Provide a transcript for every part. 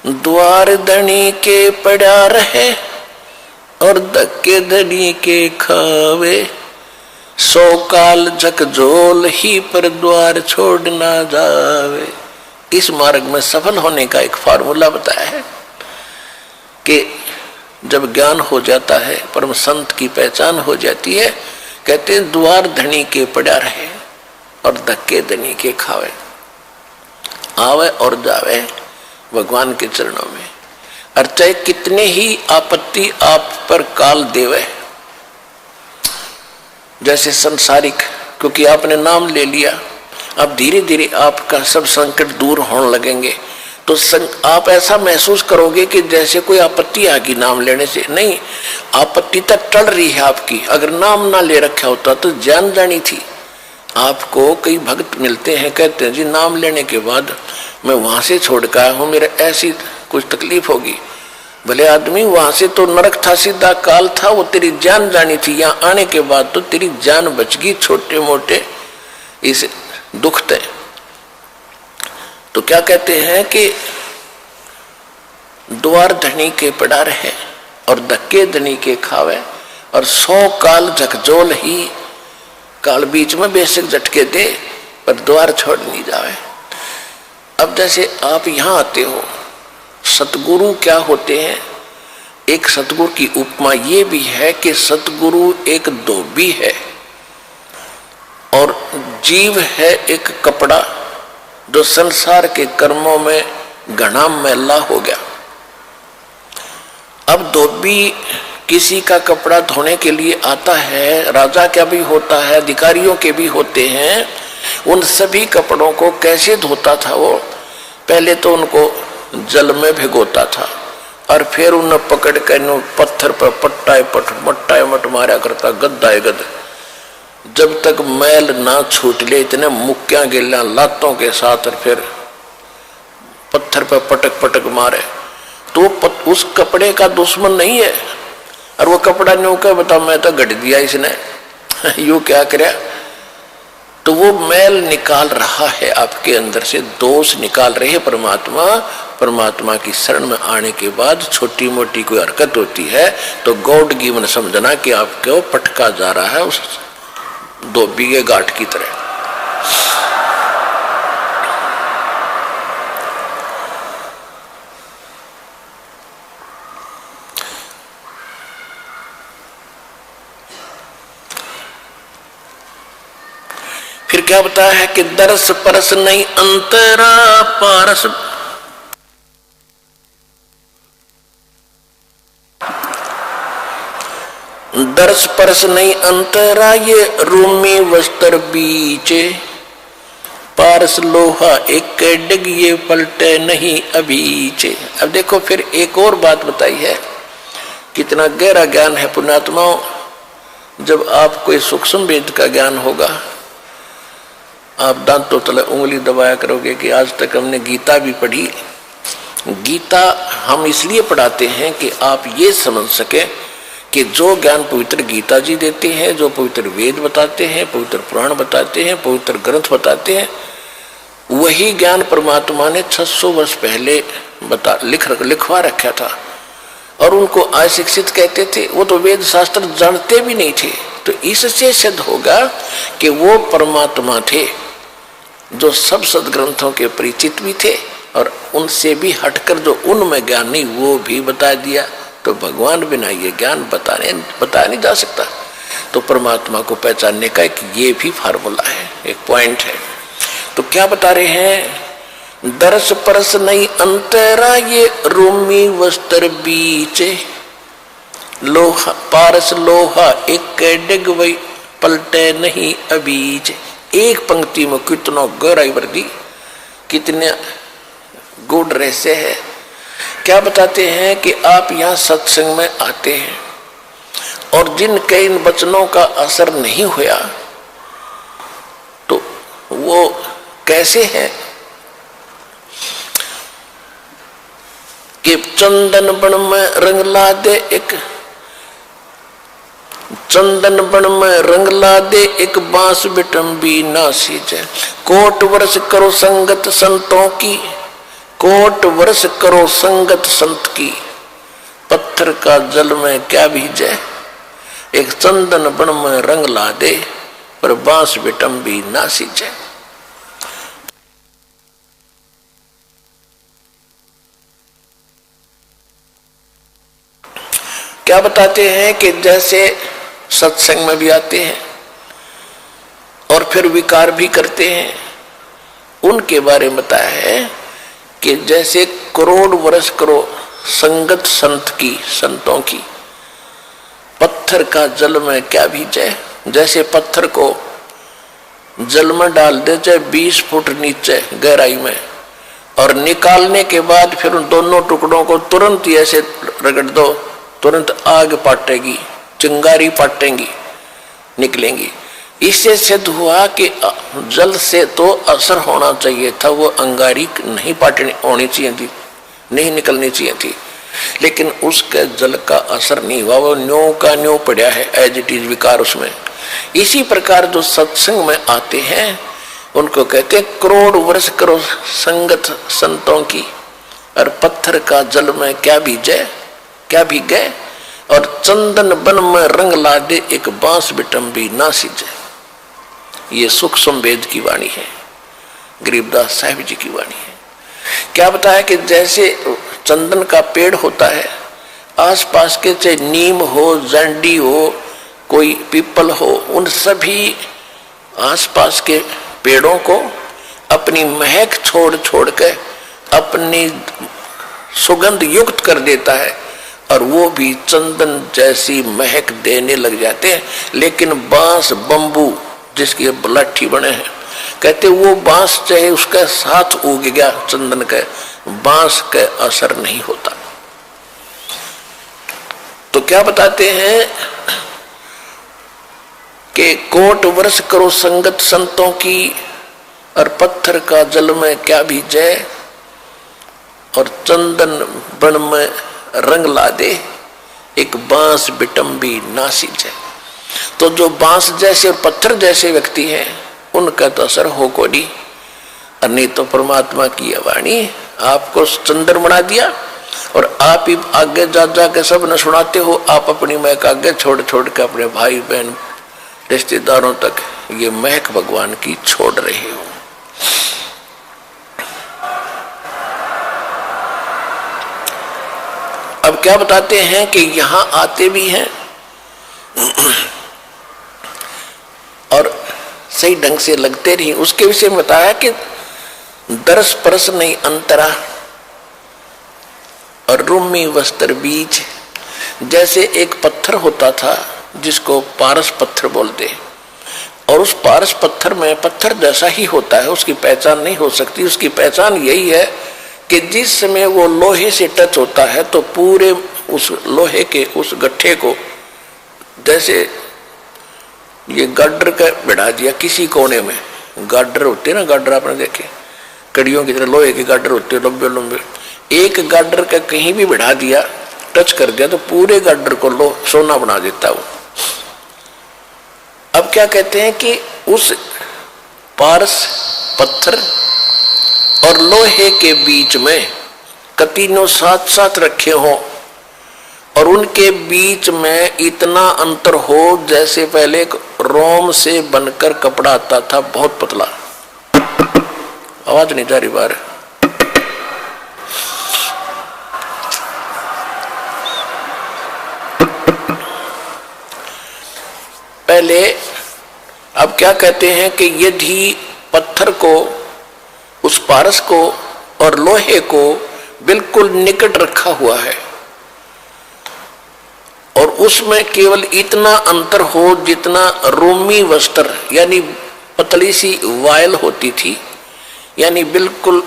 द्वार धनी के पड़ा रहे और धक्के धनी के खावे। 100 काल झकझोल ही पर द्वार छोड़ ना जावे। इस मार्ग में सफल होने का एक फार्मूला बताया है कि जब ज्ञान हो जाता है, परम संत की पहचान हो जाती है, कहते हैं द्वार धनी के पड़ा रहे और धक्के धनी के खावे। आवे और जावे भगवान के चरणों में, और चाहे कितने ही आपत्ति आप पर काल देवे, जैसे संसारिक, क्योंकि आपने नाम ले लिया, अब धीरे धीरे आपका सब संकट दूर होने लगेंगे, तो आप ऐसा महसूस करोगे कि जैसे कोई आपत्ति आ गई नाम लेने से। नहीं, आपत्ति तक टल रही है आपकी। अगर नाम ना ले रखा होता तो जान जानी थी। आपको कई भक्त मिलते हैं, कहते हैं जी नाम लेने के बाद मैं वहां से छोड़ कर आया हूं, मेरे ऐसी कुछ तकलीफ होगी। भले आदमी, वहां से तो नरक था, सीधा काल था, वो तेरी जान जानी थी। यहाँ आने के बाद तो तेरी जान बच गई छोटे मोटे इस दुख थे। तो क्या कहते हैं कि द्वार धनी के पड़ा रहे और धक्के धनी के खावे, और 100 काल झकझोल ही, काल बीच में बेशक झटके दे पर द्वार छोड़ नहीं जावे। अब जैसे आप यहाँ आते हो, सतगुरु क्या होते हैं? एक सतगुरु की उपमा ये भी है कि सतगुरु एक धोबी है और जीव है एक कपड़ा जो संसार के कर्मों में घना मैला हो गया। अब धोबी किसी का कपड़ा धोने के लिए आता है, राजा का भी होता है, अधिकारियों के भी होते हैं। उन सभी कपड़ों को कैसे धोता था वो? पहले तो उनको जल में भिगोता था और फिर उन्हें पकड़ कर पत्थर पर मट्टाए मट मारा करता, गद्दाए गद, जब तक मैल ना छूट ले, इतने मुक्कियां गिल्ला लातों के साथ, और फिर पत्थर पर पटक पटक मारे। तो उस कपड़े का दुश्मन नहीं है, और वो कपड़ा न्यू क्या बता, मैं तो गढ़ दिया इसने यू क्या करे। तो वो मैल निकाल रहा है आपके अंदर से, दोष निकाल रहे हैं परमात्मा। परमात्मा की शरण में आने के बाद छोटी मोटी कोई हरकत होती है तो गॉड गिवन समझना कि आपको पटका जा रहा है उस धोबी के गांठ की तरह। फिर क्या बताया है कि दरस परस नहीं अंतरा पारस, दरस परस नहीं अंतरा, ये रूमी वस्त्र बीचे, पारस लोहा एक डिग ये पलटे नहीं अबीचे। अब देखो फिर एक और बात बताई है, कितना गहरा ज्ञान है पुण्यात्माओं। जब आप कोई सूक्ष्म वेद का ज्ञान होगा, आप दांतों तले उंगली दबाया करोगे कि आज तक हमने गीता भी पढ़ी। गीता हम इसलिए पढ़ाते हैं कि आप ये समझ सके कि जो ज्ञान पवित्र गीता जी देते हैं, जो पवित्र वेद बताते हैं, पवित्र पुराण बताते हैं, पवित्र ग्रंथ बताते हैं, वही ज्ञान परमात्मा ने 600 वर्ष पहले लिखवा रखा था। और उनको अशिक्षित कहते थे, वो तो वेद शास्त्र जानते भी नहीं थे। तो इससे सिद्ध होगा कि वो परमात्मा थे जो सब सदग्रंथों के परिचित भी थे, और उनसे भी हटकर जो उनमें ज्ञान नहीं वो भी बता दिया। तो भगवान बिना ये ज्ञान बताया नहीं जा सकता। तो परमात्मा को पहचानने का एक ये भी फार्मूला है, एक पॉइंट है। तो क्या बता रहे हैं? दरस परस नहीं अंतरा, ये रोमी वस्त्र बीचे, लोहा पारस लोहा एक डिग वही पलटे नहीं अबीच। एक पंक्ति में कितना गहराई वर्दी, कितने गुड रहस्य है। क्या बताते हैं कि आप यहाँ सत्संग में आते हैं और जिनके इन वचनों का असर नहीं हुआ तो वो कैसे हैं कि चंदन बन में रंग ला दे, एक चंदन बन में रंग ला दे, एक बांस बिटम्बी ना सींचे। कोट वर्ष करो संगत संतों की, कोट वर्ष करो संगत संत की, पत्थर का जल में क्या भीजे, एक चंदन बन में रंग ला दे, पर बांस बिटम भी ना सींचे। क्या बताते हैं कि जैसे सत्संग में भी आते हैं और फिर विकार भी करते हैं, उनके बारे में बताया है कि जैसे करोड़ वर्ष करो संगत संत की, संतों की, पत्थर का जल में क्या भीजे, जैसे पत्थर को जल में डाल दे चाहे 20 फुट नीचे गहराई में, और निकालने के बाद फिर उन दोनों टुकड़ों को तुरंत ही ऐसे रगड़ दो, तुरंत आग पाटेगी, चिंगारी पाटेंगी, निकलेंगी। इससे सिद्ध हुआ कि जल से तो असर होना चाहिए था, वो अंगारी नहीं पाटनी होनी चाहिए थी, नहीं निकलनी चाहिए थी, लेकिन उसके जल का असर नहीं हुआ, वो न्यों का न्यों पड़ा है, एज इट इज विकार उसमें। इसी प्रकार जो सत्संग में आते हैं उनको कहते हैं करोड़ वर्ष करो संगत संतों की, और पत्थर का जल में क्या भीजे, क्या भीगे, और चंदन बन में रंग ला दे, एक बांस बिटम भी ना सींचे। ये सुख संवेद की वाणी है, गरीबदास साहिब जी की वाणी है। क्या बताया कि जैसे चंदन का पेड़ होता है, आसपास के चाहे नीम हो, जंडी हो, कोई पीपल हो, उन सभी आसपास के पेड़ों को अपनी महक छोड़ छोड़ के अपनी सुगंध युक्त कर देता है, और वो भी चंदन जैसी महक देने लग जाते हैं। लेकिन बांस, बंबू जिसकी लाठी बने हैं, कहते वो बांस चाहे उसका साथ उग गया चंदन के, बांस का असर नहीं होता। तो क्या बताते हैं कि कोट वर्ष करो संगत संतों की, और पत्थर का जल में क्या भीजे, और चंदन बन में रंग ला दे, एक बांस बिटम भी ना सींचे। तो जो बांस जैसे और पत्थर जैसे व्यक्ति हैं उनका तो असर हो को नहीं, और नहीं तो परमात्मा की वाणी आपको चंदन बना दिया, और आप ही आगे जा जा के सब न सुनाते हो, आप अपनी महक आगे छोड़ छोड़ के अपने भाई बहन रिश्तेदारों तक ये महक भगवान की छोड़ रहे हो। अब क्या बताते हैं कि यहां आते भी हैं और सही ढंग से लगते नहीं। उसके विषय में बताया कि दरस परस नहीं अंतरा और रूमी वस्त्र बीज। जैसे एक पत्थर होता था जिसको पारस पत्थर बोलते हैं, और उस पारस पत्थर में पत्थर जैसा ही होता है, उसकी पहचान नहीं हो सकती। उसकी पहचान यही है कि जिस समय वो लोहे से टच होता है तो पूरे उस लोहे के उस गट्ठे को, जैसे ये गाडर का बिठा दिया किसी कोने में, गाडर होते हैं ना, गाडर आपने देखे कड़ियों की तरह लोहे के गाडर होते हैं लंबे लंबे, एक गाडर का कहीं भी बिठा दिया, टच कर दिया तो पूरे गाडर को सोना बना देता वो। अब क्या कहते हैं कि उस पारस पत्थर और लोहे के बीच में कतीनों साथ साथ रखे हो, और उनके बीच में इतना अंतर हो जैसे पहले रोम से बनकर कपड़ा आता था, बहुत पतला। आवाज नहीं जा रही बाहर। पहले अब क्या कहते हैं कि यदि पत्थर को, उस पारस को और लोहे को बिल्कुल निकट रखा हुआ है और उसमें केवल इतना अंतर हो जितना रोमी वस्त्र यानी पतली सी वायल होती थी, यानी बिल्कुल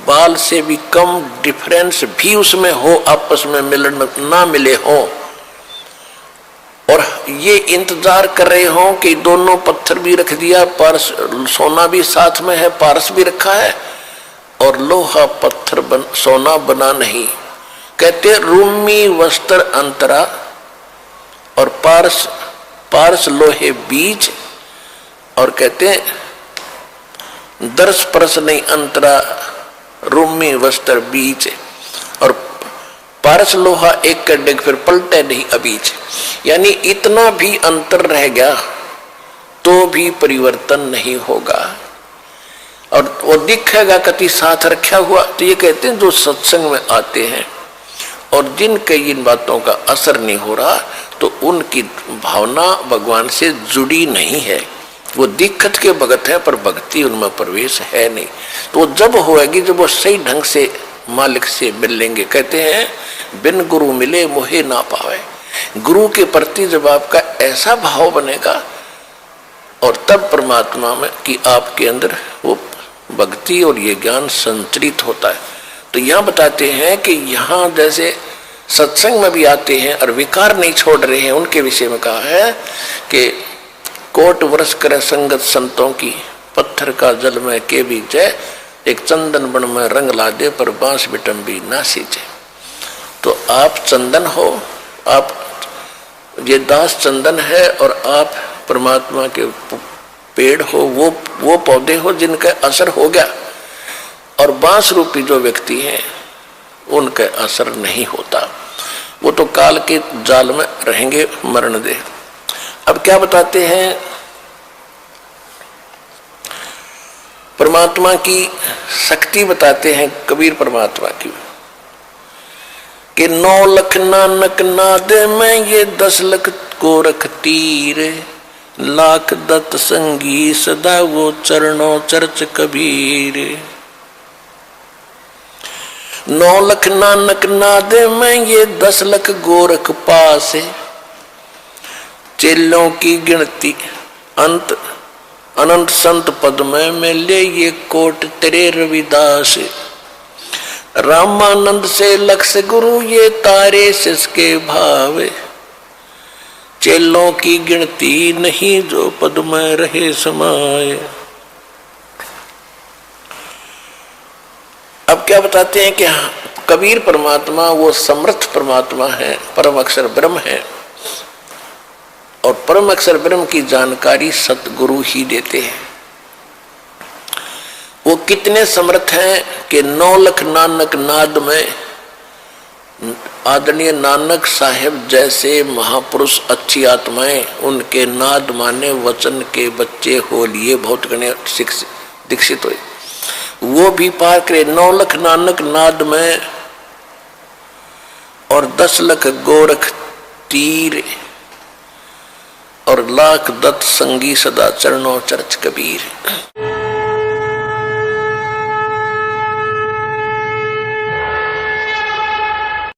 बाल से भी कम डिफरेंस भी उसमें हो, आपस में मिलन ना मिले हो, और ये इंतजार कर रहे हो कि दोनों पत्थर भी रख दिया, पारस सोना भी साथ में है, पारस भी रखा है, और लोहा पत्थर सोना बना नहीं। कहते रूमी वस्त्र अंतरा और पारस लोहे बीज, और कहते दर्श परस नहीं अंतरा रूमी वस्त्र बीच, और पारस लोहा एक कर डिग फिर पलटे नहीं अबीच। यानी इतना भी अंतर रह गया तो भी परिवर्तन नहीं होगा, और वो दिखेगा कति साथ रखा हुआ। तो ये कहते हैं जो सत्संग में आते हैं और जिनके इन बातों का असर नहीं हो रहा, तो उनकी भावना भगवान से जुड़ी नहीं है। वो दिक्कत के भगत है पर भक्ति उनमें प्रवेश है नहीं। तो वो जब होएगी जब वो सही ढंग से मालिक से मिलेंगे। कहते हैं बिन गुरु मिले मोहे ना पावे। गुरु के प्रति जब आपका ऐसा भाव बनेगा और तब परमात्मा में कि आपके अंदर वो भक्ति और ये ज्ञान संचरित होता है। तो यहाँ बताते हैं कि यहाँ जैसे सत्संग में भी आते हैं और विकार नहीं छोड़ रहे हैं, उनके विषय में कहा है कि कोट वर्ष करे संगत संतों की, पत्थर का जल में के बीचे, एक चंदन बन में रंग ला दे पर बांस बिटम भी ना सींचे। तो आप चंदन हो, आप ये दास चंदन है और आप परमात्मा के पेड़ हो, वो पौधे हो जिनका असर हो गया, और बांस रूपी जो व्यक्ति हैं उनका असर नहीं होता, वो तो काल के जाल में रहेंगे, मरण दे। अब क्या बताते हैं परमात्मा की शक्ति बताते हैं कबीर परमात्मा की कि 9 लख नानक नाद में ये 10 लख को रख तीर, लाख दत्त संगी सदा वो चरणों चर्च कबीर। 9 लख नानक नाद में ये 10 लख गोरख पास, चेलों की गिनती अंत अनंत संत पद में मिले ये कोट तेरे रविदास। रामानंद से लक्ष्य गुरु ये तारे सिसके भावे, चेलों की गिनती नहीं जो पद में रहे समाये। अब क्या बताते हैं कि कबीर परमात्मा वो समर्थ परमात्मा है, परम अक्षर ब्रह्म है, और परम अक्षर ब्रह्म की जानकारी सतगुरु ही देते हैं। वो कितने समर्थ हैं कि 9 लख नानक नाद में आदरणीय नानक साहेब जैसे महापुरुष अच्छी आत्माएं उनके नाद माने वचन के बच्चे हो लिए बहुत गणे दीक्षित हुए, वो भी पार करे 9 लख नानक नाद में, और 10 लख गोरख तीर, और लाख दत्त संगी सदा चरणों चर्च कबीर।